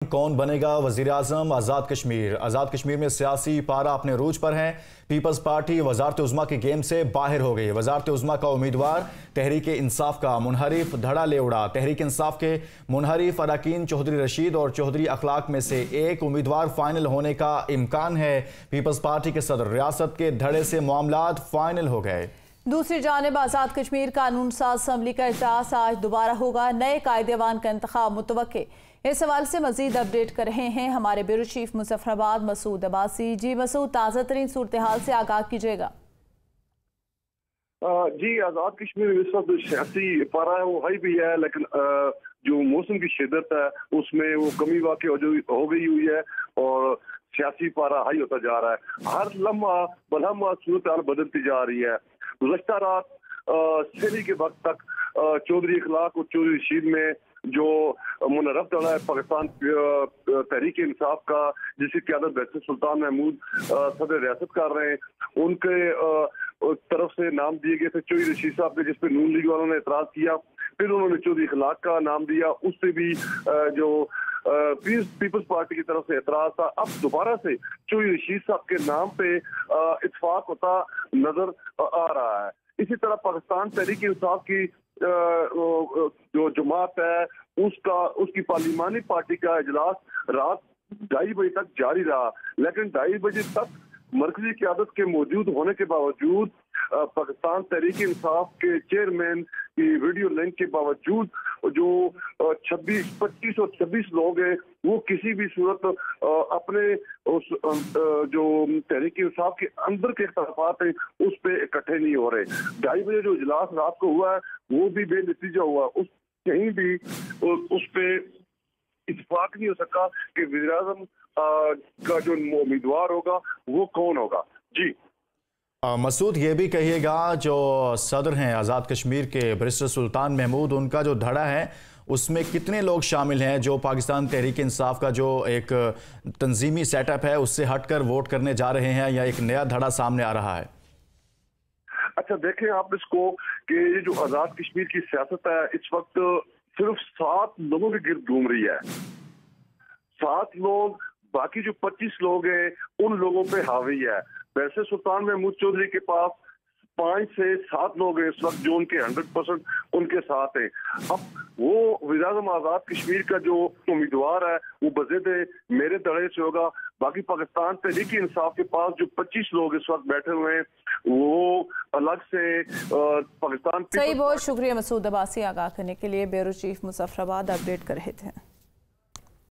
कौन बनेगा वजीर आजम? आज़ाद कश्मीर। आज़ाद कश्मीर में सियासी पारा अपने रूज पर है। पीपल्स पार्टी वजारत उज़्मा के गेम से बाहर हो गई। वजारत उज़्मा का उम्मीदवार तहरीक इंसाफ का मुनहरिफ धड़ा ले उड़ा। तहरीक इंसाफ के मुनहरिफ अरकान चौधरी रशीद और चौधरी अखलाक में से एक उम्मीदवार फाइनल होने का इम्कान है। पीपल्स पार्टी के सदर रियासत के धड़े से मामलात फाइनल हो गए। दूसरी जानिब आज़ाद कश्मीर कानून साज असम्बली का इजलास आज दोबारा होगा। नए कायदेवान का इंतखाब मुतवक्के। इस हवाले से मजीद अपडेट कर रहे हैं हमारे ब्यूरो चीफ मुजफ्फराबाद मसूद अब्बासी। जी मसूद, ताज़ा तरीन सूरत हाल से आगाह कीजिएगा। जी, आज़ाद कश्मीर में इस वक्त सियासी पारा है वो हाई भी है, लेकिन जो मौसम की शिद्दत है उसमें वो कमी वाक़ई हो गई हुई है और सियासी पारा हाई होता जा रहा है। हर लम्हा बलहमा सूरत हाल बदलती जा रही है। गुज़श्ता रात शहरी के वक्त तक चौधरी अखलाक और चौधरी रशीद में जो मुनरफ दड़ा है पाकिस्तान तहरीक इंसाफ का, जिसकी क़यादत बैरिस्टर सुल्तान महमूद सदर रियासत कर रहे हैं, उनके तरफ से नाम दिए गए थे चौधरी रशीद साहब के, जिसपे नून लीग वालों ने एतराज किया। फिर उन्होंने चौधरी अखलाक का नाम दिया, उससे भी जो पीपल्स पार्टी की तरफ से एतराज था। अब दोबारा से चौधरी रशीद साहब के नाम पे इत्तेफाक होता नजर आ रहा है। इसी तरह पाकिस्तान तहरीक इंसाफ की जो जमात है उसकी पार्लिमानी पार्टी का इजलास रात 2:30 बजे तक जारी रहा, लेकिन 2:30 बजे तक मरकजी क़यादत के मौजूद होने के बावजूद पाकिस्तान तहरीक इंसाफ के चेयरमैन की वीडियो लिंक के बावजूद जो 25 और 26 लोग हैं वो किसी भी सूरत अपने उस जो तहरीक इंसाफ के अंदर के इख्तिलाफात हैं उस पे इकट्ठे नहीं हो रहे। 2:30 बजे जो इजलास रात को हुआ है वो भी बेनतीजा हुआ। कहीं भी उस पे इत्तेफाक नहीं हो सका कि वज़ीर आज़म का जो उम्मीदवार होगा वो कौन होगा। जी मसूद, ये भी कहिएगा जो सदर हैं आज़ाद कश्मीर के बैरिस्टर सुल्तान महमूद, उनका जो धड़ा है उसमें कितने लोग शामिल हैं जो पाकिस्तान तहरीक इंसाफ का जो एक तंजीमी सेटअप है उससे हटकर वोट करने जा रहे हैं, या एक नया धड़ा सामने आ रहा है? अच्छा, देखें आप इसको कि ये जो आज़ाद कश्मीर की सियासत है इस वक्त सिर्फ 7 लोगों के गिर्द घूम रही है। 7 लोग, बाकी जो 25 लोग हैं उन लोगों पे हावी है। वैसे सुल्तान महमूद चौधरी के पास 5 से 7 लोग हैं इस वक्त जो उनके 100% उनके साथ हैं। अब वो वज़ीर आज़म आज़ाद कश्मीर का जो उम्मीदवार है वो बज़ेद मेरे धड़े से होगा। बाकी पाकिस्तान तहरीक इंसाफ के पास जो 25 लोग इस वक्त बैठे हुए हैं वो अलग से पाकिस्तान। सही, बहुत शुक्रिया मसूद अब्बासी आगाह करने के लिए। ब्यूरो चीफ मुजफ्फराबाद अपडेट कर रहे थे।